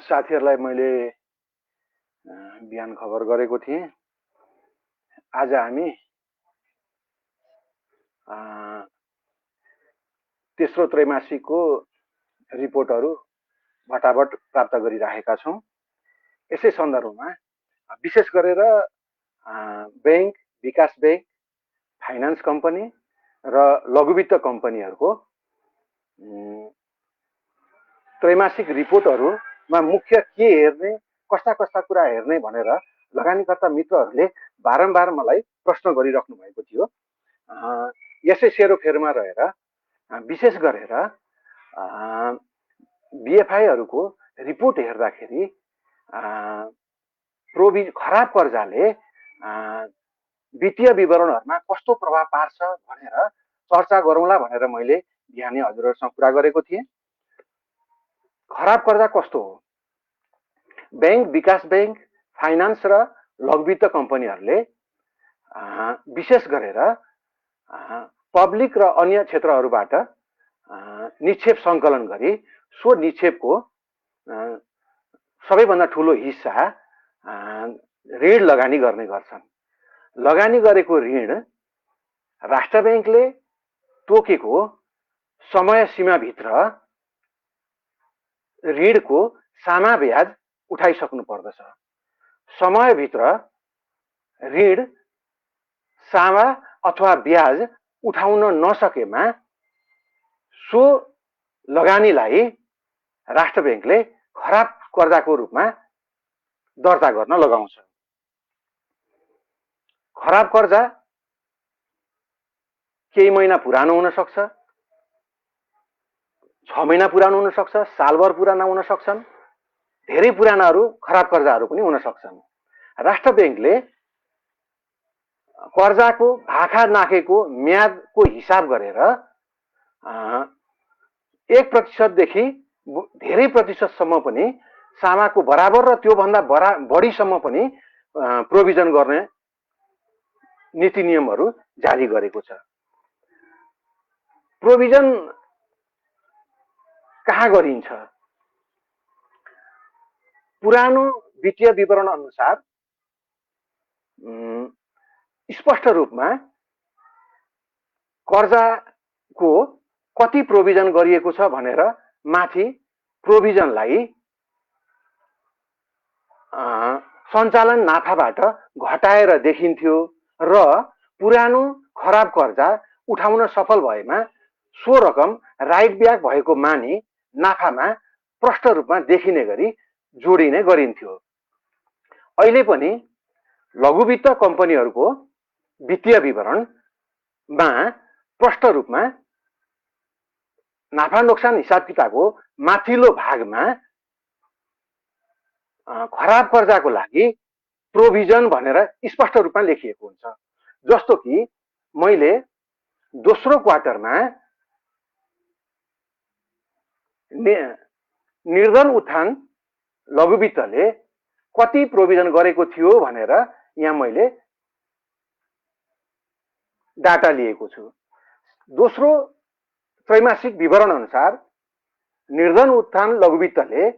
साथीहरूलाई मैले बिहान खबर गरेको थिएँ। आज हामी तेस्रो त्रैमासिकको रिपोर्टहरू भटाभट प्राप्त गरिरहेका छौँ। यसै सन्दर्भमा विशेष गरेर बैंक, विकास बैंक, फाइनान्स कम्पनी र लघुवित्त कम्पनीहरूको त्रैमासिक रिपोर्टहरूमा मुख्य के हेर्ने, कस्ता कस्ता कुरा हेर्ने भनेर लगानीकर्ता मित्रहरूले बारम्बार मलाई प्रश्न गरिराख्नु भएको थियो। यसै सेरोफेरोमा रहेर विशेष गरेर बीएफआईहरूको रिपोर्ट हेर्दाखेरि खराब कर्जाले वित्तीय विवरणहरूमा कस्तो प्रभाव पार्छ भनेर चर्चा गरौँला भनेर मैले बिहानै हजुरहरूसँग कुरा गरेको थिएँ। खराब कर्जा कस्तो हो? बैंक, विकास बैंक, फाइनान्स र लघुवित्त कम्पनीहरूले विशेष गरेर पब्लिक र अन्य क्षेत्रहरूबाट निक्षेप सङ्कलन गरी सो निक्षेपको सबैभन्दा ठुलो हिस्सा ऋण लगानी गर्ने गर्छन्। लगानी गरेको ऋण राष्ट्र बैंकले तोकेको समय सीमाभित्र ऋणको सामा ब्याज उठाइसक्नु पर्दछ। समयभित्र ऋण सामा अथवा ब्याज उठाउन नसकेमा सो लगानीलाई राष्ट्र बैंकले खराब कर्जाको रूपमा दर्ता गर्न लगाउँछ। खराब कर्जा केही महिना पुरानो हुन सक्छ, 6 महिना पुरानो हुन सक्छ, सालभर पुराना हुन सक्छन्, धेरै पुरानाहरू खराब कर्जाहरू पनि हुन सक्छन्। राष्ट्र बैंकले कर्जाको भाखा नाखेको म्यादको हिसाब गरेर 1% देखि धेरै प्रतिशतसम्म पनि सामाको बराबर र त्योभन्दा बढीसम्म पनि प्रोभिजन गर्ने नीति नियमहरू जारी गरेको छ। प्रोभिजन कहाँ गरिन्छ? पुरानो वित्तीय विवरण अनुसार स्पष्ट रूपमा कर्जाको कति प्रोभिजन गरिएको छ भनेर माथि प्रोभिजनलाई सञ्चालन नाफाबाट घटाएर देखिन्थ्यो र पुरानो खराब कर्जा उठाउन सफल भएमा सो रकम राइट ब्याक भएको मानि नाफामा प्रष्ट रूपमा देखिने गरी जोडिने गरिन्थ्यो। अहिले पनि लघुवित्त कम्पनीहरूको वित्तीय विवरणमा प्रष्ट रूपमा नाफा नोक्सान हिसाब किताबको माथिल्लो भागमा खराब कर्जाको लागि प्रोभिजन भनेर स्पष्ट रूपमा लेखिएको हुन्छ। जस्तो कि मैले दोस्रो क्वार्टरमा निर्धन उत्थान लघुवित्तले कति प्रोभिजन गरेको थियो भनेर यहाँ मैले डाटा लिएको छु। दोस्रो त्रैमासिक विवरण अनुसार निर्धन उत्थान लघुवित्तले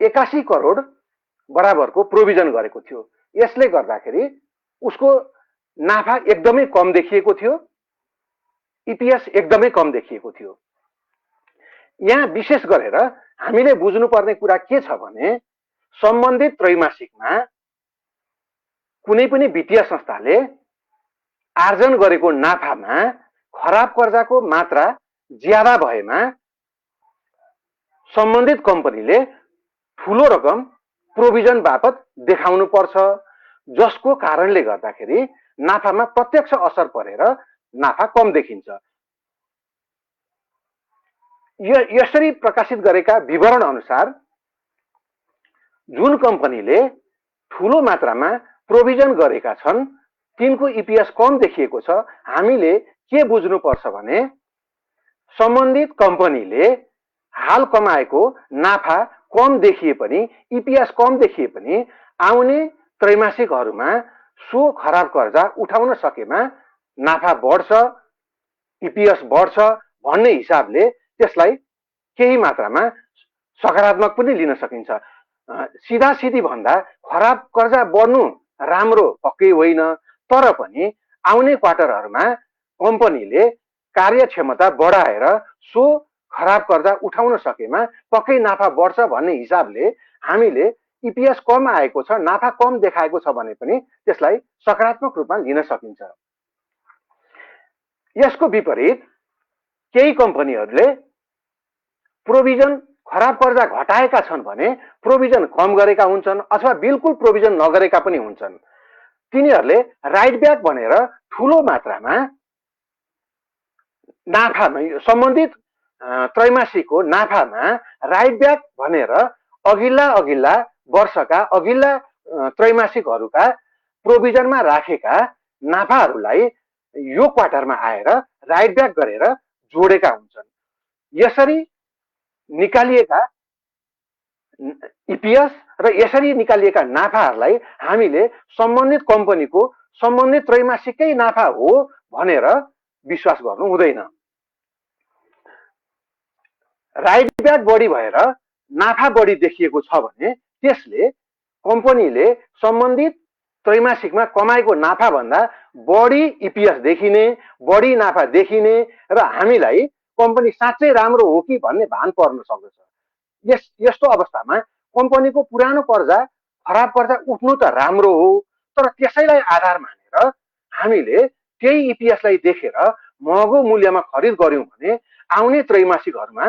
81 करोड बराबरको प्रोभिजन गरेको थियो। यसले गर्दाखेरि उसको नाफा एकदमै कम देखिएको थियो, इपिएस एकदमै कम देखिएको थियो। यहाँ विशेष गरेर हामीले बुझ्नुपर्ने कुरा के छ भने सम्बन्धित त्रैमासिकमा कुनै पनि वित्तीय संस्थाले आर्जन गरेको नाफामा खराब कर्जाको मात्रा ज्यादा भएमा सम्बन्धित कम्पनीले ठूलो रकम प्रोभिजन बापत देखाउनु पर्छ, जसको कारणले गर्दाखेरि नाफामा प्रत्यक्ष असर परेर नाफा कम देखिन्छ। यसरी प्रकाशित गरेका विवरण अनुसार जुन कम्पनीले ठूलो मात्रामा प्रोभिजन गरेका छन् तिनको इपिएस कम देखिएको छ। हामीले के बुझ्नुपर्छ भने सम्बन्धित कम्पनीले हाल कमाएको नाफा कम देखिए पनि, इपिएस कम देखिए पनि आउने त्रैमासिकहरूमा सो खराब कर्जा उठाउन सकेमा नाफा बढ्छ, इपिएस बढ्छ भन्ने हिसाबले त्यसलाई केही मात्रामा सकारात्मक पनि लिन सकिन्छ। सिधा सिधी भन्दा खराब कर्जा बढ्नु राम्रो पक्कै होइन, तर पनि आउने क्वार्टरहरूमा कम्पनीले कार्यक्षमता बढाएर सो खराब कर्जा उठाउन सकेमा पक्कै नाफा बढ्छ भन्ने हिसाबले हामीले इपिएस कम आएको छ, नाफा कम देखाएको छ भने पनि त्यसलाई सकारात्मक रूपमा लिन सकिन्छ। यसको विपरीत केही कम्पनीहरूले प्रोभिजन खराब कर्जा घटाएका छन् भने प्रोभिजन कम गरेका हुन्छन् अथवा बिल्कुल प्रोभिजन नगरेका पनि हुन्छन्। तिनीहरूले राइट ब्याक भनेर ठूलो मात्रामा नाफामा सम्बन्धित त्रैमासिकको नाफामा राइट ब्याक भनेर अघिल्ला वर्षका अघिल्ला त्रैमासिकहरूका प्रोभिजनमा राखेका नाफाहरूलाई यो क्वार्टरमा आएर राइट ब्याक गरेर जोडेका हुन्छन्। यसरी निकालिएका इपिएस र यसरी निकालिएका नाफाहरूलाई हामीले सम्बन्धित कम्पनीको सम्बन्धित त्रैमासिककै नाफा हो भनेर विश्वास गर्नु हुँदैन। राइट ब्याक बढी भएर नाफा बढी देखिएको छ भने त्यसले कम्पनीले सम्बन्धित त्रैमासिकमा कमाएको नाफा भन्दा बढी इपिएस देखिने, बढी नाफा देखिने र हामीलाई कम्पनी साँच्चै राम्रो हो कि भन्ने भान पर्न सक्दछ। यस्तो अवस्थामा कम्पनीको पुरानो कर्जा खराब कर्जा उठ्नु त राम्रो हो, तर त्यसैलाई आधार मानेर हामीले त्यही इपिएसलाई देखेर महँगो मूल्यमा खरिद गर्यौं भने आउने त्रैमासिकहरूमा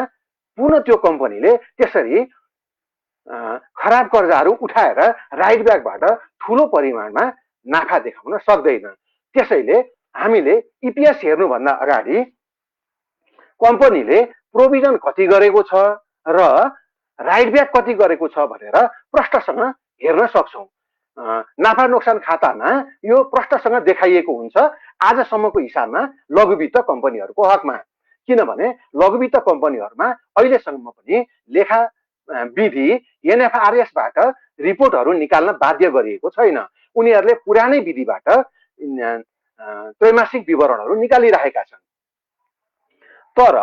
पुनः त्यो कम्पनीले त्यसरी खराब कर्जाहरू उठाएर राइट ब्याकबाट ठूलो परिमाणमा नाफा देखाउन सक्दैन। त्यसैले हामीले इपिएस हेर्नुभन्दा अगाडि कम्पनीले प्रोभिजन कति गरेको छ र राइट ब्याक कति गरेको छ भनेर प्रष्टसँग हेर्न सक्छौं। नाफा नोक्सान खातामा यो प्रष्टसँग देखाइएको हुन्छ आजसम्मको हिसाबमा लघुवित्त कम्पनीहरूको हकमा। किनभने लघुवित्त कम्पनीहरूमा अहिलेसम्म पनि लेखा विधि एनएफआरएसबाट रिपोर्टहरू निकाल्न बाध्य गरिएको छैन। उनीहरूले पुरानै विधिबाट त्रैमासिक विवरणहरू निकालिरहेका छन्। तर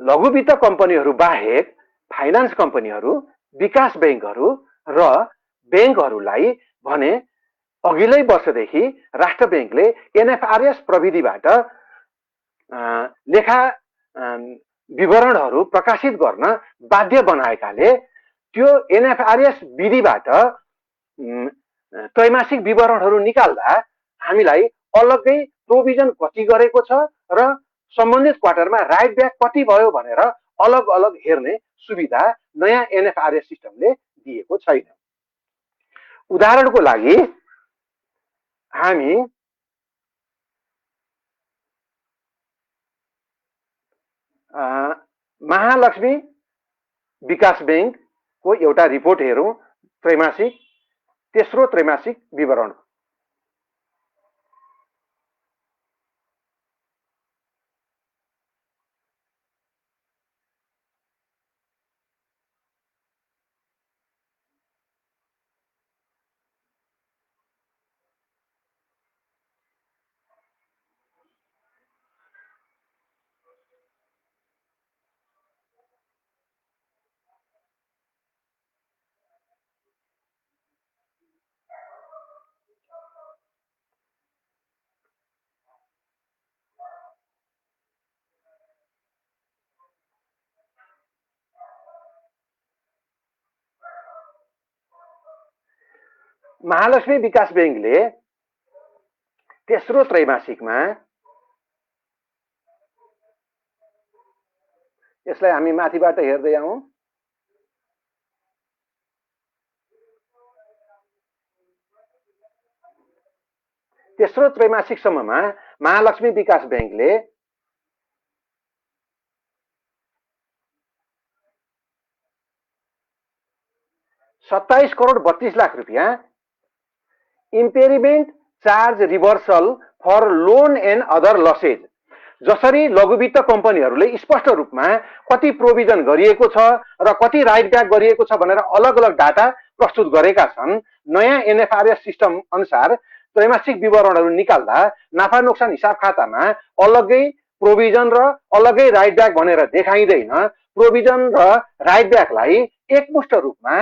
लघुवित्त कम्पनीहरू बाहेक फाइनान्स कम्पनीहरू, विकास ब्याङ्कहरू र ब्याङ्कहरूलाई भने अघिल्लै वर्षदेखि राष्ट्र ब्याङ्कले एनएफआरएस प्रविधिबाट लेखा विवरणहरू प्रकाशित गर्न बाध्य बनाएकाले त्यो एनएफआरएस विधिबाट त्रैमासिक विवरणहरू निकाल्दा हामीलाई अलग्गै प्रोभिजन कति गरेको छ र सम्बन्धित क्वार्टरमा राइट ब्याक कति भयो भनेर अलग अलग हेर्ने सुविधा नयाँ एनएफआरएस सिस्टमले दिएको छैन। उदाहरणको लागि हामी महालक्ष्मी विकास ब्याङ्कको एउटा रिपोर्ट हेरौं, त्रैमासिक तेस्रो त्रैमासिक विवरण। महालक्ष्मी विकास बैङ्कले तेस्रो त्रैमासिकमा, यसलाई हामी माथिबाट हेर्दै आउँ, तेस्रो त्रैमासिकसम्ममा महालक्ष्मी विकास बैङ्कले 27 करोड 32 लाख रुपियाँ impairment charge reversal for loan and other losses, जसरी लघुवित्त कम्पनीहरूले स्पष्ट रूपमा कति प्रोभिजन गरिएको छ र कति राइट ब्याक गरिएको छ भनेर अलग अलग डाटा प्रस्तुत गरेका छन्। नयाँ एनएफआरएस सिस्टम अनुसार त्रैमासिक विवरणहरू निकाल्दा नाफा नोक्सान हिसाब खातामा अलग्गै प्रोभिजन र अलग्गै राइट ब्याक भनेर देखाइँदैन। प्रोभिजन र राइट ब्याकलाई एकमुष्ट रूपमा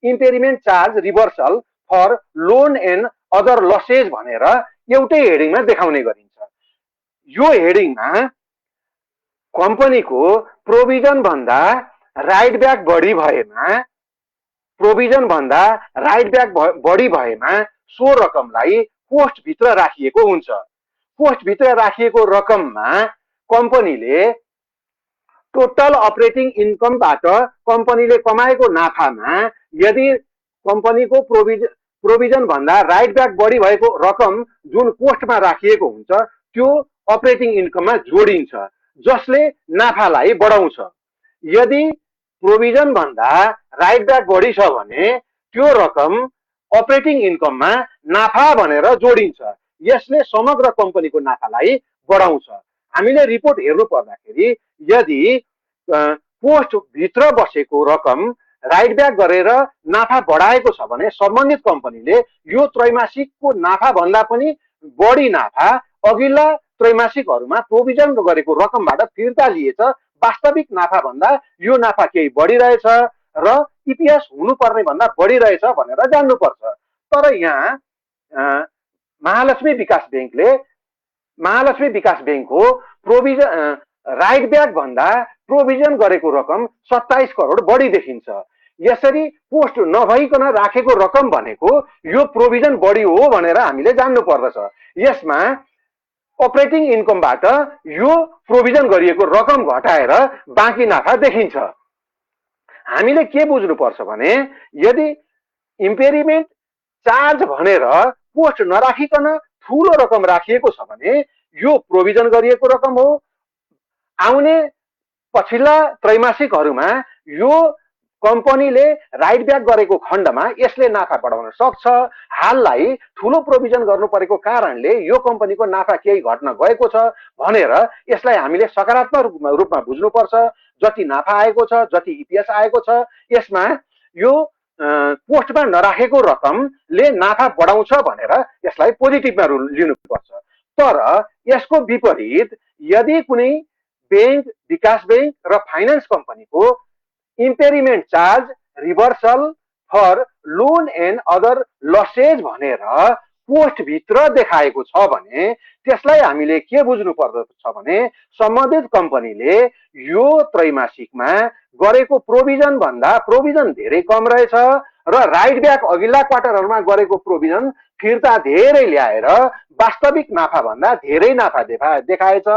impairment charge reversal for loan and other losses भनेर एउटै हेडिङमा देखाउने गरिन्छ। यो हेडिङमा कम्पनीको प्रोभिजन भन्दा राइट ब्याक बढी भएमा, प्रोभिजन भन्दा राइट ब्याक बढी भएमा सो रकमलाई कोस्टभित्र राखिएको हुन्छ। कोस्टभित्र राखिएको रकममा कम्पनीले टोटल अपरेटिङ इन्कमबाट कम्पनीले कमाएको नाफामा यदि कम्पनीको प्रोभिजन भन्दा राइट ब्याक बढी भएको रकम जुन कोस्टमा राखिएको हुन्छ त्यो अपरेटिङ इन्कममा जोडिन्छ, जसले नाफालाई बढाउँछ। यदि प्रोभिजन भन्दा राइट ब्याक बढी छ भने त्यो रकम अपरेटिङ इन्कममा नाफा भनेर जोडिन्छ, यसले समग्र कम्पनीको नाफालाई बढाउँछ। हामीले रिपोर्ट हेर्नु पर्दाखेरि यदि पोस्टभित्र बसेको रकम राइट ब्याक गरेर नाफा बढाएको छ भने सम्बन्धित कम्पनीले यो त्रैमासिकको नाफा भन्दा पनि बढी नाफा अघिल्ला त्रैमासिकहरूमा प्रोभिजन गरेको रकमबाट फिर्ता लिएछ। वास्तविक नाफा भन्दा यो नाफा केही बढिरहेछ र इपिएस हुनुपर्ने भन्दा बढिरहेछ भनेर जान्नुपर्छ। तर यहाँ महालक्ष्मी विकास बैङ्कको प्रोभिजन राइट ब्याक भन्दा प्रोभिजन गरेको रकम 27 करोड बढी देखिन्छ। यसरी पोस्ट नभइकन राखेको रकम भनेको यो प्रोभिजन बढी हो भनेर हामीले जान्नु पर्दछ। यसमा अपरेटिङ इन्कमबाट यो प्रोभिजन गरिएको रकम घटाएर बाँकी नाफा देखिन्छ। हामीले के बुझ्नुपर्छ भने यदि इम्पेरिमेन्ट चार्ज भनेर पोस्ट नराखिकन ठुलो रकम राखिएको छ भने यो प्रोभिजन गरिएको रकम हो। आउने पछिल्ला त्रैमासिकहरूमा यो कम्पनीले राइट ब्याक गरेको खण्डमा यसले नाफा बढाउन सक्छ। हाललाई ठुलो प्रोभिजन गर्नु परेको कारणले यो कम्पनीको नाफा केही घट्न गएको छ भनेर यसलाई हामीले सकारात्मक रूपमा बुझ्नुपर्छ। जति नाफा आएको छ, जति इपिएस आएको छ, यसमा यो पोस्टमा नराखेको रकमले नाफा बढाउँछ भनेर यसलाई पोजिटिभमा लिनुपर्छ। तर यसको विपरीत यदि कुनै बैंक, विकास बैंक र फाइनेन्स कम्पनीको impairment charge reversal for loan and other losses भनेर पोस्टभित्र देखाएको छ भने त्यसलाई हामीले के बुझ्नु पर्दछ भने सम्बन्धित कम्पनीले यो त्रैमासिकमा गरेको प्रोभिजन भन्दा प्रोभिजन धेरै कम रहेछ र राइट ब्याक अघिल्ला क्वार्टरहरूमा गरेको प्रोभिजन फिर्ता धेरै ल्याएर वास्तविक नाफा भन्दा धेरै नाफा देखाएछ।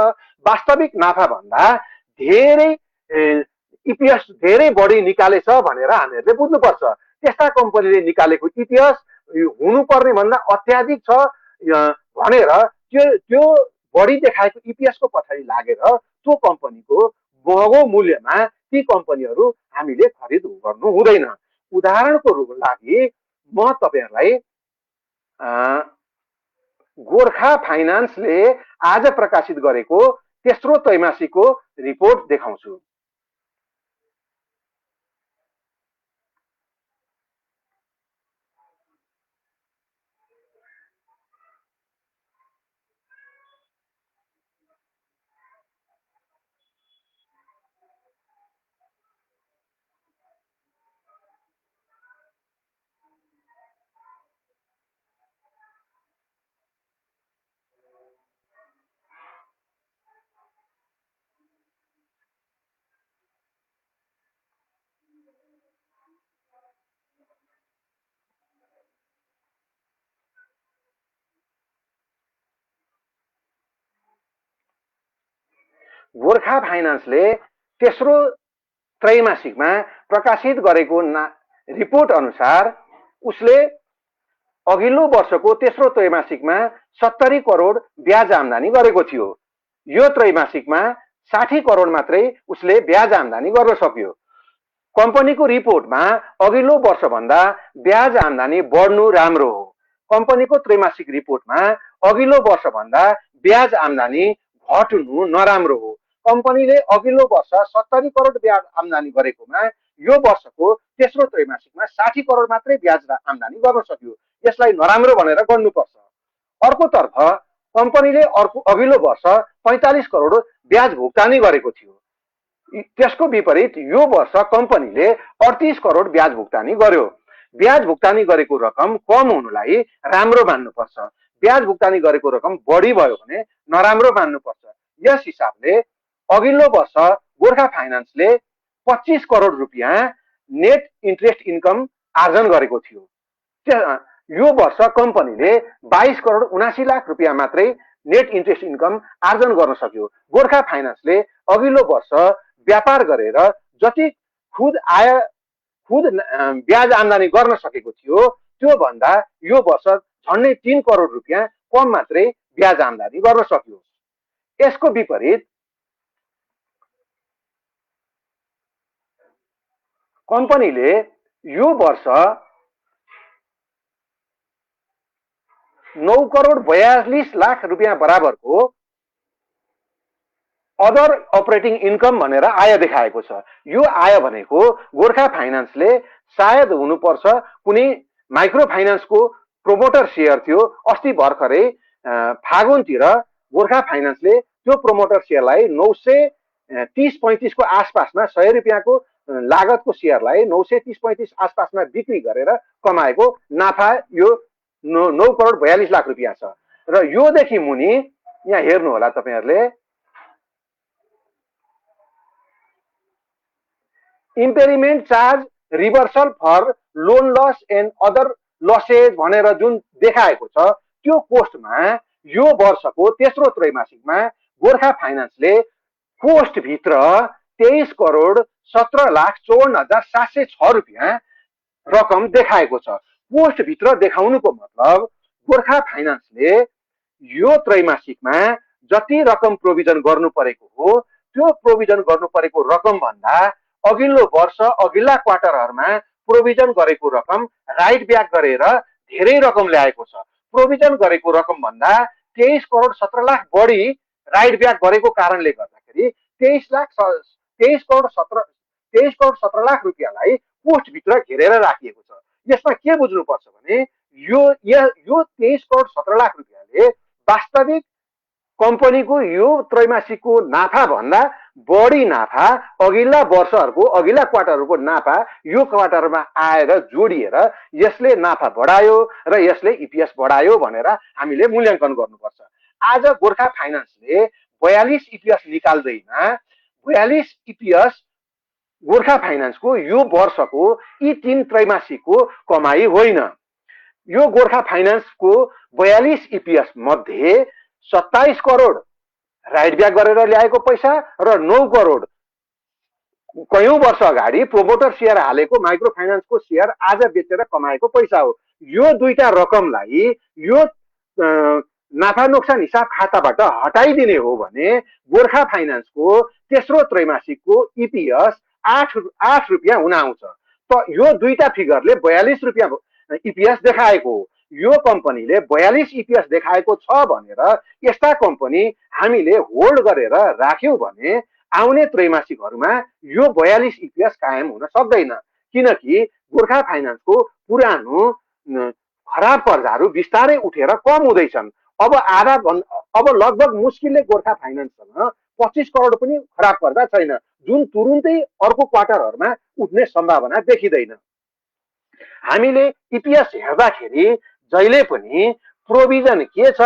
वास्तविक नाफा भन्दा धेरै इपिएस धेरै बढी निकालेछ भनेर हामीहरूले बुझ्नुपर्छ। त्यस्ता कम्पनीले निकालेको इपिएस हुनुपर्ने भन्दा अत्याधिक छ भनेर त्यो बढी देखाएको इपिएसको पछाडि लागेर त्यो कम्पनीको महँगो मूल्यमा ती कम्पनीहरू हामीले खरिद गर्नु हुँदैन। उदाहरणको लागि म तपाईहरुलाई गोर्खा फाइनान्सले आज प्रकाशित गरेको तेस्रो त्रैमासिकको रिपोर्ट देखाउँछु। गोर्खा फाइनान्सले तेस्रो त्रैमासिकमा प्रकाशित गरेको रिपोर्ट अनुसार उसले अघिल्लो वर्षको तेस्रो त्रैमासिकमा 70 करोड ब्याज आम्दानी गरेको थियो। यो त्रैमासिकमा 60 करोड मात्रै उसले ब्याज आम्दानी गर्न सक्यो। कम्पनीको रिपोर्टमा अघिल्लो वर्षभन्दा ब्याज आम्दानी बढ्नु राम्रो हो। कम्पनीको त्रैमासिक रिपोर्टमा अघिल्लो वर्षभन्दा ब्याज आम्दानी घट्नु नराम्रो हो। कम्पनीले अघिल्लो वर्ष 70 करोड ब्याज आम्दानी गरेकोमा यो वर्षको तेस्रो त्रैमासिकमा 60 करोड मात्रै ब्याज आम्दानी गर्न सक्यो। यसलाई नराम्रो भनेर गर्नुपर्छ। अर्कोतर्फ कम्पनीले अघिल्लो वर्ष 45 करोड ब्याज भुक्तानी गरेको थियो। त्यसको विपरीत यो वर्ष कम्पनीले 38 करोड ब्याज भुक्तानी गर्यो। ब्याज भुक्तानी गरेको रकम कम हुनुलाई राम्रो मान्नुपर्छ। ब्याज भुक्तानी गरेको रकम बढी भयो भने नराम्रो मान्नुपर्छ। यस हिसाबले अघिल्लो वर्ष गोर्खा फाइनान्सले 25 करोड रुपियाँ नेट इन्ट्रेस्ट इन्कम आर्जन गरेको थियो। यो वर्ष कम्पनीले 22 करोड 79 लाख रुपियाँ मात्रै नेट इन्ट्रेस्ट इन्कम आर्जन गर्न सक्यो। गोर्खा फाइनान्सले अघिल्लो वर्ष व्यापार गरेर जति खुद ब्याज आम्दानी गर्न सकेको थियो त्यो भन्दा यो वर्ष झन्डै 3 करोड रुपियाँ कम मात्रै ब्याज आम्दानी गर्न सक्यो। यसको विपरीत कम्पनीले यो वर्ष 9 करोड 42 लाख रुपियाँ बराबरको अदर अपरेटिङ इन्कम भनेर आय देखाएको छ। यो आय भनेको गोर्खा फाइनान्सले सायद हुनुपर्छ कुनै माइक्रो फाइनान्सको प्रोमोटर सेयर थियो। अस्ति भर्खरै फागुनतिर गोर्खा फाइनान्सले त्यो प्रोमोटर सेयरलाई 930-35 को आसपासमा 100 रुपियाँको लागतको सेयरलाई 930-35 आसपासमा बिक्री गरेर कमाएको नाफा यो 9 करोड 42 लाख रुपियाँ छ। र योदेखि मुनि यहाँ हेर्नु होला तपाईहरुले impairment charge reversal for loan loss and other losses भनेर जुन देखाएको छ त्यो कोस्टमा यो वर्षको तेस्रो त्रैमासिकमा गोर्खा फाइनान्सले कोस्ट भित्र 23 करोड 17 लाख 54,706 रुपियाँ रकम देखाएको छ। कोस्ट भित्र देखाउनुको मतलब गोर्खा फाइनान्सले यो त्रैमासिकमा जति रकम प्रोभिजन गर्नु परेको हो त्यो प्रोभिजन गर्नु परेको रकम भन्दा अघिल्लो वर्ष अघिल्ला क्वार्टरहरुमा प्रोभिजन गरेको रकम राइट ब्याक गरेर धेरै रकम ल्याएको छ। प्रोभिजन गरेको रकम भन्दा 23 करोड 17 लाख बढी राइट ब्याक गरेको कारणले गर्दाखेरि 23 करोड 17 लाख रुपियाँलाई पोस्ट भित्र घेरेर राखिएको छ। यसमा के बुझ्नुपर्छ भने यो 23 करोड 17 लाख रुपियाँले वास्तविक कम्पनीको यो त्रैमासिकको नाफा भन्दा बढी नाफा अघिल्ला वर्षहरुको अघिल्ला क्वार्टरहरुको नाफा यो क्वार्टरमा आएर जोडिएर यसले नाफा बढायो र यसले इपीएस बढायो भनेर हामीले मूल्याङ्कन गर्नुपर्छ। आज गोर्खा फाइनान्सले 42 इपीएस निकाल्दैमा 42 इपीएस गोर्खा फाइनान्सको यो वर्षको यी 3 त्रैमासिकको कमाई होइन। यो गोर्खा फाइनान्सको 42 इपीएस मध्ये 27 करोड राइट ब्याक गरेर ल्याएको पैसा र 9 करोड कयौं वर्ष अगाडि प्रोमोटर सेयर हालेको माइक्रो फाइनान्सको सेयर आज बेचेर कमाएको पैसा हो। यो दुईटा रकमलाई यो नाफा नोक्सान हिसाब खाताबाट हटाइदिने हो भने गोर्खा फाइनान्सको तेस्रो त्रैमासिकको इपीएस 8 रुपियाँ हुन आउँछ। त यो दुईटा फिगरले 42 रुपियाँ इपीएस देखाएको हो। यो कम्पनीले 42 इपीएस देखाएको छ भनेर यस्ता कम्पनी हामीले होल्ड गरेर राख्यौं भने आउने त्रैमासिकहरुमा यो 42 इपीएस कायम हुन सक्दैन। किनकि गोर्खा फाइनान्सको पुरानो खराब कर्जाहरू बिस्तारै उठेर कम हुँदैछन्। अब लगभग मुस्किलले गोर्खा फाइनान्ससँग 25 करोड पनि खराब कर्जा छैन जुन तुरुन्तै अर्को क्वार्टरहरुमा उठ्ने सम्भावना देखिदैन। हामीले इपीएस हेर्दाखेरि जहिले पनि प्रोभिजन के छ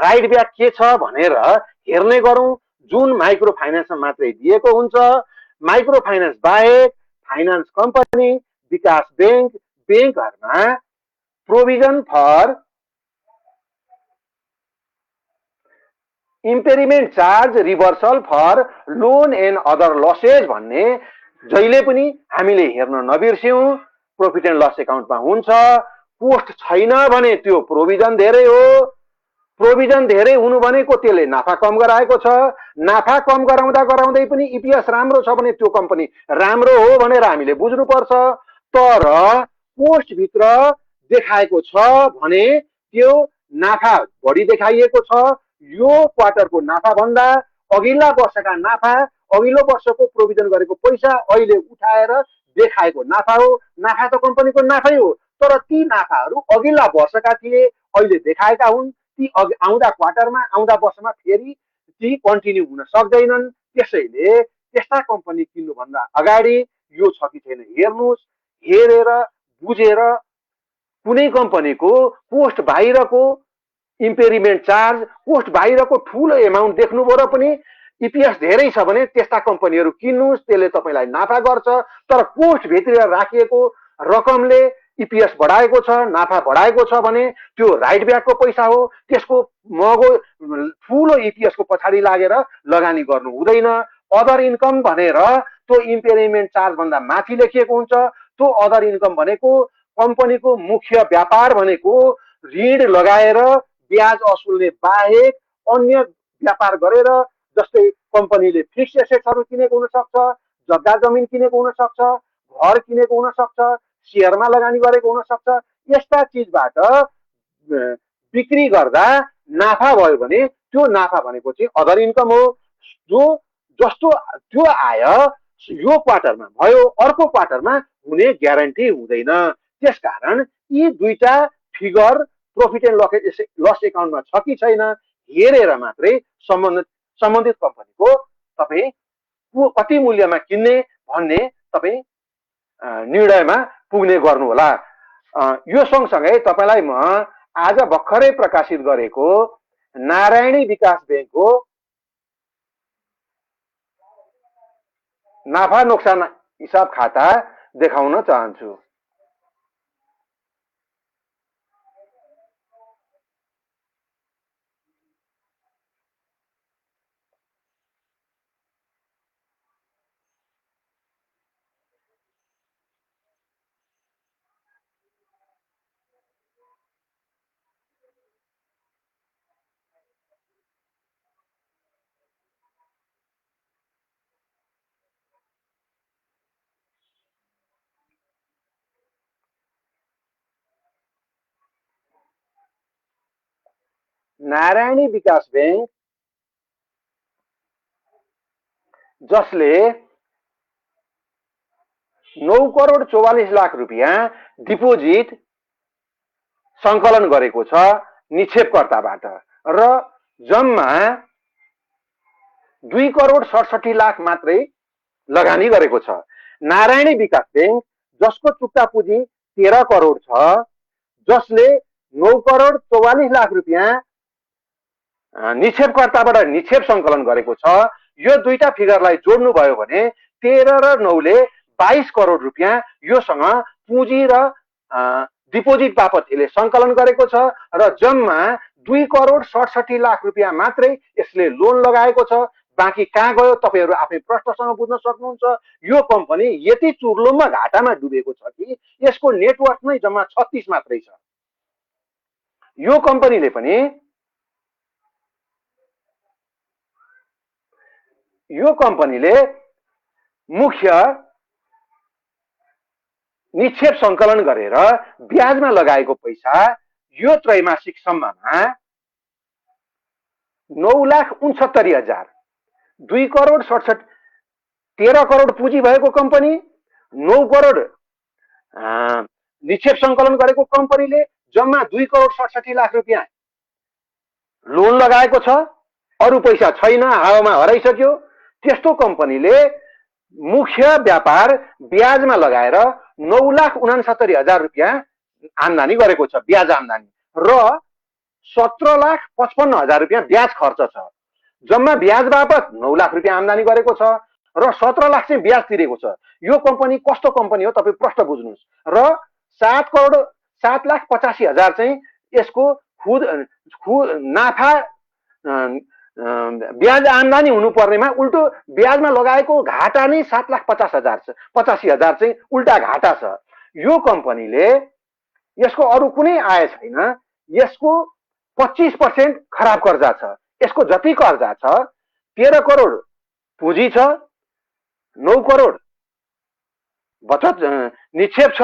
राइट ब्याक के छ भनेर हेर्ने गरौं। जुन माइक्रो फाइनान्समा मात्रै दिएको हुन्छ। माइक्रो फाइनान्स बाहेक फाइनान्स कम्पनी विकास बैंकहरुमा provision for impairment charge reversal for loan and other losses भन्ने जहिले पनि हामीले हेर्न नबिर्स्यौं। प्रॉफिट एन्ड लस एकाउन्टमा हुन्छ। कोस्ट छैन भने त्यो प्रोभिजन धेरै हो। प्रोभिजन धेरै हुनु भनेको त्यसले नाफा कम गराएको छ। नाफा कम गराउँदा गराउँदै पनि इपिएस राम्रो छ भने त्यो कम्पनी राम्रो हो भनेर हामीले बुझ्नुपर्छ। तर कोस्टभित्र देखाएको छ भने त्यो नाफा बढी देखाइएको छ। यो क्वार्टरको नाफा भन्दा अघिल्ला वर्षका नाफा, अघिल्लो वर्षको प्रोभिजन गरेको पैसा अहिले उठाएर देखाएको नाफा हो। नाफा त कम्पनीको नाफै हो, तर ती नाफाहरू अघिल्ला वर्षका थिए, अहिले देखाएका हुन्। ती आउँदा क्वार्टरमा, आउँदा वर्षमा फेरि ती कन्टिन्यू हुन सक्दैनन्। त्यसैले त्यस्ता कम्पनी किन्नुभन्दा अगाडि यो छ कि छैन हेर्नुहोस्। हेरेर बुझेर कुनै कम्पनीको कोस्ट बाहिरको इम्पेरिमेन्ट चार्ज, कोस्ट बाहिरको ठुलो एमाउन्ट देख्नुभयो र पनि इपिएस धेरै छ भने त्यस्ता कम्पनीहरू किन्नुहोस्। त्यसले तपाईँलाई नाफा गर्छ। तर कोस्ट भित्र राखिएको रकमले इपिएस बढाएको छ, नाफा बढाएको छ भने त्यो राइट ब्याकको पैसा हो। त्यसको महँगो ठुलो इपिएसको पछाडि लागेर लगानी गर्नु हुँदैन। अदर इन्कम भनेर त्यो इम्पेरिमेन्ट चार्ज भन्दा माथि लेखिएको हुन्छ। त्यो अदर इन्कम भनेको कम्पनीको मुख्य व्यापार भनेको ऋण लगाएर ब्याज असुल्ने बाहेक अन्य व्यापार गरेर, जस्तै कम्पनीले फिक्स एसेट्सहरू किनेको हुन सक्छ, जग्गा जमिन किनेको हुन सक्छ, घर किनेको हुन सक्छ, शेयरमा लगानी गरेको हुन सक्छ। यस्ता चिजबाट बिक्री गर्दा नाफा भयो भने त्यो नाफा भनेको चाहिँ अदर इन्कम हो। जो जस्तो त्यो आय यो क्वार्टरमा भयो, अर्को क्वार्टरमा हुने ग्यारेन्टी हुँदैन। त्यसकारण यी दुईटा फिगर प्रॉफिट एन्ड लस एकाउन्टमा छ कि छैन हेरेर मात्रै सम्बन्धित कम्पनीको तपाईँ कति मूल्यमा किन्ने भन्ने तपाईँ निर्णयमा पुग्ने गर्नु होला। यो सँगसँगै तपाईँलाई म आज भर्खरै प्रकाशित गरेको नारायणी विकास बैंकको नाफा नोक्सान हिसाब खाता देखाउन चाहन्छु। नारायणी विकास बैंक जसले 9,44,00,000 रुपियाँ डिपोजिट सङ्कलन गरेको छ निक्षेपकर्ताबाट र जम्मा 2,67,00,000 मात्रै लगानी गरेको छ। नारायणी विकास बैंक जसको चुक्ता पुँजी 13 करोड छ, जसले 9,44,00,000 रुपियाँ निक्षेपकर्ताबाट निक्षेप सङ्कलन गरेको छ, यो दुईटा फिगरलाई जोड्नु भयो भने 13 र 9 ले 22 करोड रुपियाँ योसँग पुँजी र डिपोजिट बापत यसले सङ्कलन गरेको छ र जम्मा 2,67,00,000 रुपियाँ मात्रै यसले लोन लगाएको छ। बाँकी कहाँ गयो तपाईँहरू आफै प्रश्नसँग बुझ्न सक्नुहुन्छ। यो कम्पनी यति चुर्लुममा घाटामा डुबेको छ कि यसको नेटवर्क नै जम्मा 36 मात्रै छ। यो कम्पनीले पनि मुख्य निक्षेप सङ्कलन गरेर ब्याजमा लगाएको पैसा यो त्रैमासिक सम्ममा 9,69,000, 13 करोड पुँजी भएको कम्पनी, 9 करोड निक्षेप सङ्कलन गरेको कम्पनीले जम्मा 2,67,00,000 रुपियाँ लोन लगाएको छ। अरू पैसा छैन, हावामा हराइसक्यो। त्यस्तो कम्पनीले मुख्य व्यापार ब्याजमा लगाएर 9,69,000 रुपियाँ आम्दानी गरेको छ, ब्याज आम्दानी, र 17,55,000 रुपियाँ ब्याज खर्च छ। जम्मा ब्याज बापत 9 लाख रुपियाँ आम्दानी गरेको छ र 17 लाख चाहिँ ब्याज तिरेको छ। यो कम्पनी कस्तो कम्पनी हो तपाईँ प्रश्न बुझ्नुहोस्। र 7,85,000 चाहिँ यसको खुद नाफा ब्याज आम्दानी हुनुपर्नेमा उल्टो ब्याजमा लगाएको घाटा नै 7,50,000 छ, 85,000 चाहिँ उल्टा घाटा छ। यो कम्पनीले यसको अरू कुनै आय छैन, यसको 25% खराब कर्जा छ। यसको जति कर्जा छ 13 करोड पुँजी छ, 9 करोड बचत निक्षेप छ,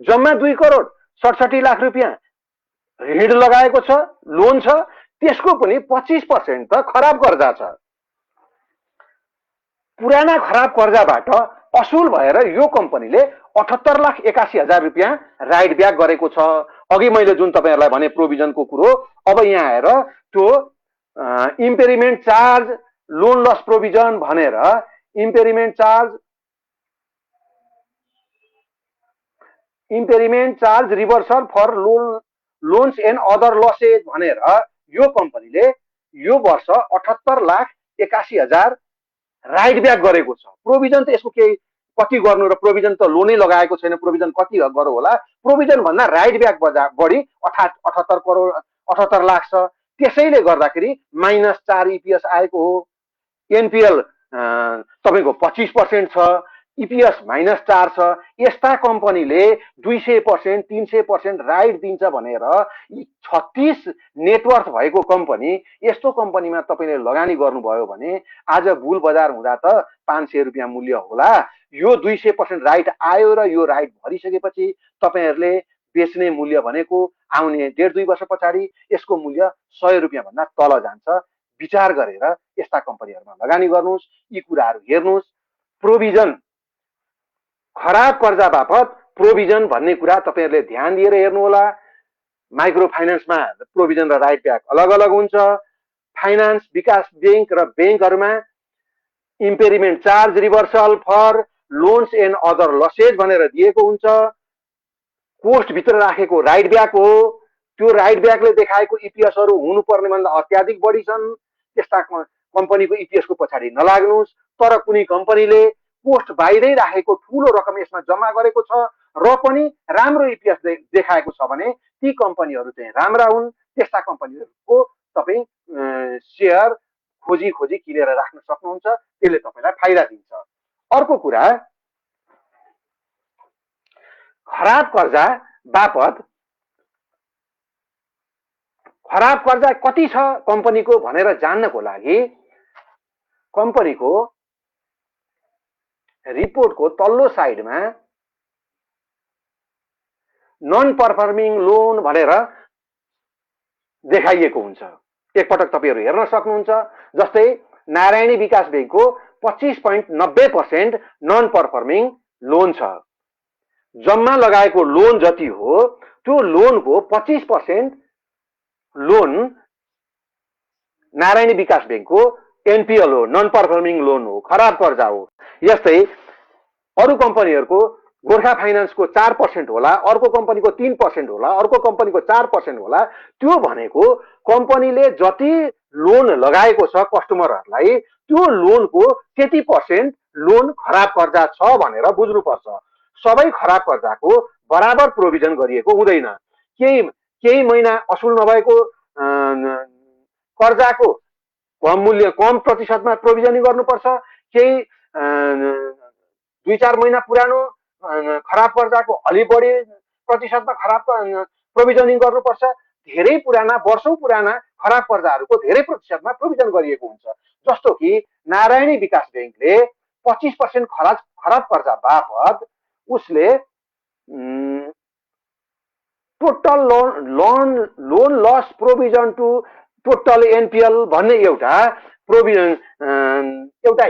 जम्मा 2 करोड 67 लाख रुपियाँ ऋण लगाएको छ, लोन छ, त्यसको पनि 25% त खराब कर्जा छ। पुराना खराब कर्जाबाट असुल भएर यो कम्पनीले 78,81,000 रुपियाँ राइट ब्याक गरेको छ। अघि मैले जुन तपाईहरुलाई भने प्रोभिजनको कुरो, अब यहाँ आएर त्यो impairment charge, loan loss provision भनेर impairment charge reversal for loans and other losses भनेर यो कम्पनीले यो वर्ष 78,81,000 राइट ब्याक गरेको छ। प्रोभिजन त यसको केही कति गर्नु र प्रोभिजन त लोनै लगाएको छैन, प्रोभिजन कति गरौ होला? प्रोभिजन भन्दा राइट ब्याक बढी 78 लाख छ। त्यसैले गर्दाखेरि -4 इपिएस आएको हो। एनपिएल तपाईको 25% छ, इपिएस -4 छ। यस्ता कम्पनीले 200% 300% राइट दिन्छ भनेर 36 नेटवर्थ भएको कम्पनी, यस्तो कम्पनीमा तपाईले लगानी गर्नुभयो भने आज बुल बजार हुँदा त 500 रुपियाँ मूल्य होला। यो 200% राइट आयो र यो राइट भरिसकेपछि तपाईहरुले बेच्ने मूल्य भनेको आउने 1.5-2 वर्ष पछाडि यसको मूल्य 100 रुपियाँ भन्दा तल जान्छ। विचार गरेर यस्ता कम्पनीहरुमा लगानी गर्नुस्, यी कुराहरु हेर्नुस्। प्रोभिजन, खराब कर्जा बापत प्रोभिजन भन्ने कुरा तपाईहरुले ध्यान दिएर हेर्नु होला। माइक्रो फाइनान्समा प्रोभिजन र राइट ब्याक अलग अलग हुन्छ। फाइनान्स, विकास बैंक र बैंकहरुमा impairment charge reversal for loans and other losses भनेर दिएको हुन्छ। कोस्ट भित्र राखेको राइट ब्याक हो। त्यो राइट ब्याकले देखाएको इपिएसहरु हुनुपर्ने भन्दा अत्याधिक बढी छन्। त्यस्ता कम्पनीको इपिएस को पछाडि नलाग्नुस्। तर कुनै कम्पनीले पोस्ट बाहिरै राखेको ठूलो रकम यसमा जम्मा गरेको छ र पनि राम्रो इपिएस देखाएको छ भने ती कम्पनीहरु चाहिँ राम्रा हुन्। त्यस्ता कम्पनीहरुको तपाई शेयर खोजी किनेर राख्न सक्नुहुन्छ। त्यसले तपाईलाई फाइदा दिन्छ। अर्को कुरा, खराब कर्जा बापत खराब कर्जा कति छ कम्पनीको भनेर जान्नको लागि कम्पनीको रिपोर्टको तल्लो साइडमा नन पर्फर्मिङ लोन भनेर देखाइएको हुन्छ। एकपटक तपाईहरु हेर्न सक्नुहुन्छ। जस्तै नारायणी विकास बैंकको 25.90% नन पर्फर्मिङ लोन छ। जम्मा लगाएको लोन जति हो त्यो लोनको 25% लोन नारायणी विकास बैंकको एनपीएल हो, नन पर्फर्मिङ लोन हो, खराब कर्जा हो। यस्तै अरु कम्पनीहरुको गोर्खा फाइनान्सको 4% होला, अर्को कम्पनीको 3% होला, अर्को कम्पनीको 4% होला। त्यो भनेको कम्पनीले जति लोन लगाएको छ कस्टमरहरुलाई त्यो लोनको त्यति % लोन खराब कर्जा छ भनेर बुझ्नुपर्छ। सबै खराब कर्जाको बराबर प्रोभिजन गरिएको हुँदैन। केही महिना असुल नभएको कर्जाको कम मूल्य, कम प्रतिशतमा प्रोभिजनिङ गर्नुपर्छ। केही 2-4 महिना पुरानो खराब कर्जाको अलि बढी प्रतिशतमा खराब प्रोभिजनिङ गर्नुपर्छ। धेरै पुराना, वर्षौं पुराना खराब कर्जाहरूको धेरै प्रतिशतमा प्रोभिजन गरिएको हुन्छ। जस्तो कि नारायणी विकास बैंकले 25% खराब कर्जा बापत उसले total loan loss provision to total NPL भन्ने एउटा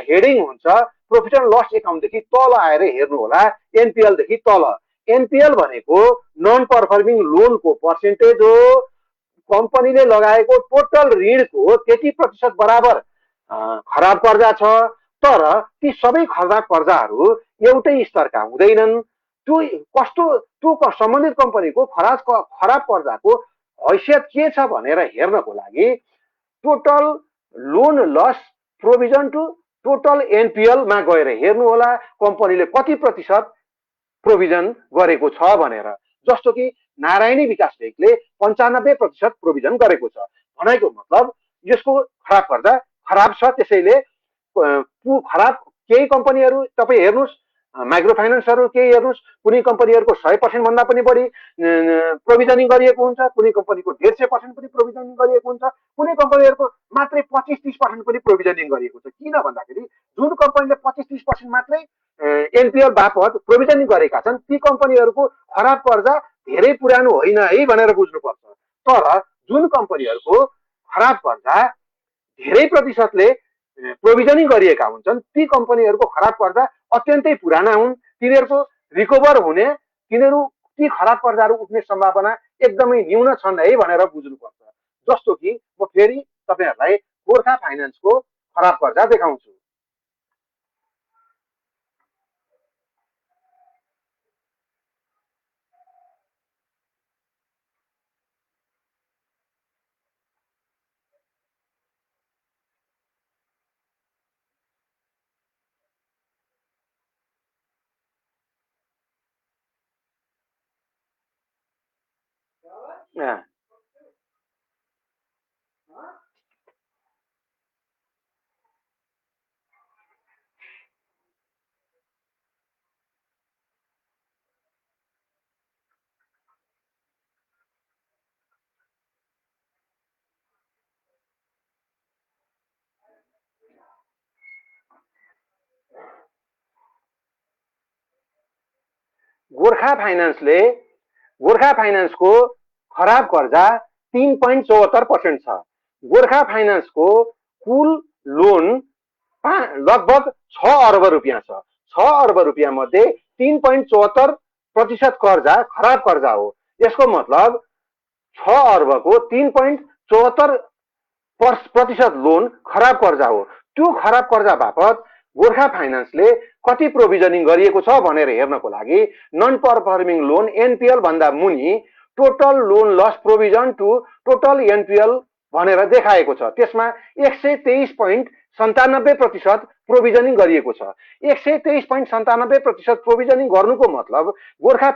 हेडिङ हुन्छ। प्रॉफिट एन्ड लस एकाउन्टदेखि तल आएर हेर्नु होला, एनपीएल देखि तल। एनपीएल भनेको नन पर्फर्मिङ लोनको पर्सेन्टेज हो। कम्पनीले लगाएको टोटल ऋणको 30% बराबर खराब कर्जा छ। तर ती सबै खराब कर्जाहरू एउटै स्तरका हुँदैनन्। त्यो सम्बन्धित कम्पनीको खराब कर्जाको हैसियत के छ भनेर हेर्नको लागि total loan loss provision to total NPL मा गएर हेर्नु होला कम्पनीले कति प्रतिशत प्रोभिजन गरेको छ भनेर। जस्तो कि नारायणी विकास बैंकले 95% प्रोभिजन गरेको छ। भनेको मतलब यसको खराब पर्दा खराब छ। त्यसैले खराब केही कम्पनीहरू तपाईँ हेर्नुहोस्, माइक्रो फाइनेन्सहरू केही हेर्नुहोस्, कुनै कम्पनीहरूको 100% भन्दा पनि बढी प्रोभिजनिङ गरिएको हुन्छ, कुनै कम्पनीको 150% पनि प्रोभिजनिङ गरिएको हुन्छ, कुनै कम्पनीहरूको मात्रै 25-30% पनि प्रोभिजनिङ गरिएको छ। किन भन्दाखेरि जुन कम्पनीले 25-30% मात्रै एनपिएल बापत प्रोभिजनिङ गरेका छन् ती कम्पनीहरूको खराब कर्जा धेरै पुरानो होइन है भनेर बुझ्नुपर्छ। तर जुन कम्पनीहरूको खराब कर्जा धेरै प्रतिशतले प्रोभिजनिङ गरिएका हुन्छन् ती कम्पनीहरूको खराब कर्जा अत्यन्तै पुराना हुन्, तिनीहरूको रिकभर हुने, तिनीहरू ती खराब कर्जाहरू उठ्ने सम्भावना एकदमै न्यून छन् है भनेर बुझ्नुपर्छ। जस्तो कि म फेरि तपाईँहरूलाई गोर्खा फाइनेन्सको खराब कर्जा देखाउँछु। गोर्खा फाइनेन्सको खराब कर्जा 3.74% छ। गोर्खा फाइनेन्सको कुल लोन लगभग 6 अर्ब रुपियाँ छ। 6 अर्ब रुपियाँ मध्ये 3.74% कर्जा खराब कर्जा हो। यसको मतलब 6 अर्बको 3.74% लोन खराब कर्जा हो। त्यो खराब कर्जा बापत गोर्खा फाइनेन्सले कति प्रोभिजनिङ गरिएको छ भनेर हेर्नको लागि नन परफर्मिङ लोन एनपिएल भन्दा मुनि total loan loss provision to total NPL भनेर देखाएको छ। त्यसमा 123.97% प्रोभिजनिङ गरिएको छ। 123.97% प्रोभिजनिङ गर्नुको मतलब गोर्खा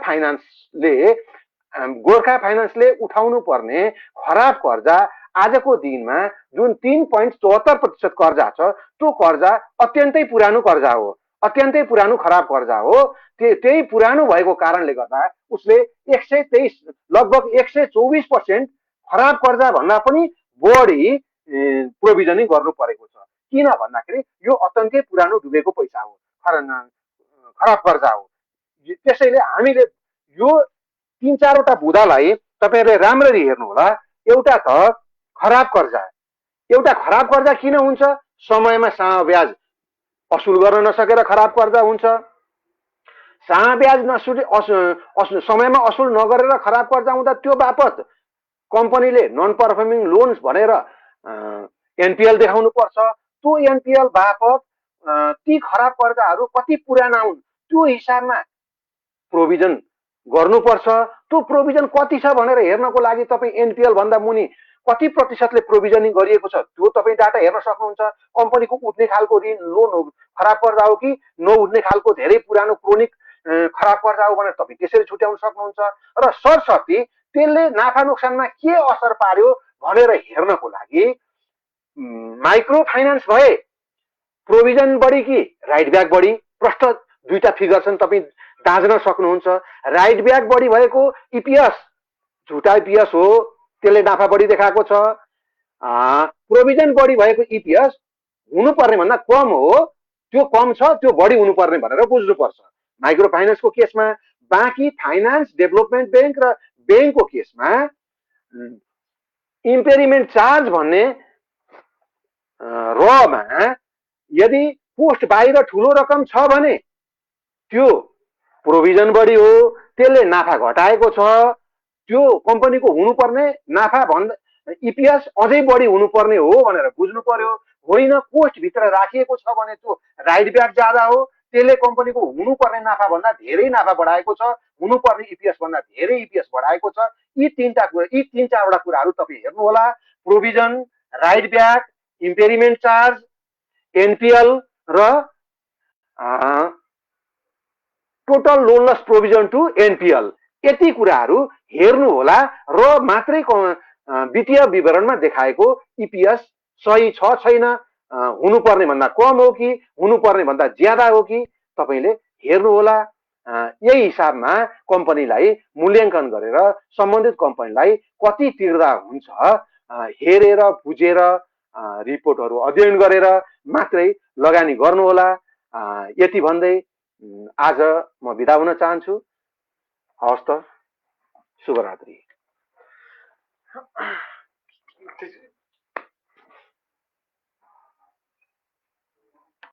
फाइनेन्सले उठाउनु पर्ने खराब कर्जा आजको दिनमा जुन 3.74% कर्जा छ त्यो कर्जा अत्यन्तै पुरानो कर्जा हो, अत्यन्तै पुरानो खराब कर्जा हो। त्यही पुरानो भएको कारणले गर्दा उसले 123 लगभग 124% खराब कर्जा भन्दा पनि बढी प्रोभिजनिङ गर्नु परेको छ। किन भन्दाखेरि यो अत्यन्तै पुरानो डुबेको पैसा हो, खराब कर्जा हो। त्यसैले हामीले यो 3-4वटा बुँदालाई तपाईँहरूले राम्ररी हेर्नु होला। एउटा त खराब कर्जा किन हुन्छ? समयमा सामा ब्याज असुल गर्न नसकेर खराब कर्जा हुन्छ। सामा ब्याज समयमा असुल नगरेर खराब कर्जा हुँदा त्यो बापत कम्पनीले नन परफर्मिङ लोन्स भनेर एनपिएल देखाउनु पर्छ। त्यो एनपिएल बापत ती खराब कर्जाहरू कति पुराना हुन् त्यो हिसाबमा प्रोभिजन गर्नुपर्छ। त्यो प्रोभिजन कति छ भनेर हेर्नको लागि तपाईँ एनपिएल भन्दा मुनि कति प्रतिशतले प्रोभिजनिङ गरिएको छ त्यो तपाईँ डाटा हेर्न सक्नुहुन्छ। कम्पनीको उठ्ने खालको ऋण लोन हो खराब कर्जा हो कि नउठ्ने खालको धेरै पुरानो क्रोनिक खराब कर्जा हो भनेर तपाईँ त्यसरी छुट्याउन सक्नुहुन्छ। र सरसर्ती त्यसले नाफा नोक्सानमा के असर पार्यो भनेर हेर्नको लागि माइक्रो फाइनेन्स भए प्रोभिजन बढी कि राइट ब्याक बढी, प्रष्ट दुईटा फिगर छन् तपाईँ दाँच्न सक्नुहुन्छ। राइट ब्याक बढी भएको इपिएस झुटा इपिएस हो, त्यसले नाफा बढी देखाएको छ। प्रोभिजन बढी भएको इपिएस हुनुपर्ने भन्दा कम हो, त्यो कम छ, त्यो बढी हुनुपर्ने भनेर बुझ्नुपर्छ माइक्रो फाइनेन्सको केसमा। बाँकी फाइनान्स डेभलपमेन्ट बैंक र बैंकको केसमा इम्पेरिमेन्ट चार्ज भन्ने रमा यदि पोस्ट बाहिर ठुलो रकम छ भने त्यो प्रोभिजन बढी हो, त्यसले नाफा घटाएको छ। त्यो कम्पनीको हुनुपर्ने नाफा भन्दा इपिएस अझै बढी हुनुपर्ने हो भनेर बुझ्नु पर्यो। होइन पोस्टभित्र राखिएको छ भने त्यो राइट ब्याक ज्यादा हो, त्यसले कम्पनीको हुनुपर्ने नाफा भन्दा धेरै नाफा बढाएको छ, हुनुपर्ने इपिएस भन्दा धेरै इपिएस बढाएको छ। यी 3-4वटा कुराहरू तपाईँ हेर्नु होला। Provision, write back, impairment charge, NPL र total loan loss provision to NPL, यति कुराहरू हेर्नु होला र मात्रै वित्तीय विवरणमा देखाएको इपिएस सही छ छैन, हुनुपर्ने भन्दा कम हो कि हुनुपर्ने भन्दा ज्यादा हो कि तपाईँले हेर्नुहोला। यही हिसाबमा कम्पनीलाई मूल्याङ्कन गरेर सम्बन्धित कम्पनीलाई कति तिर्दा हुन्छ हेरेर बुझेर रिपोर्टहरू अध्ययन गरेर मात्रै लगानी गर्नुहोला। यति भन्दै आज म बिदा हुन चाहन्छु। हवस् त, शुभरात्रि।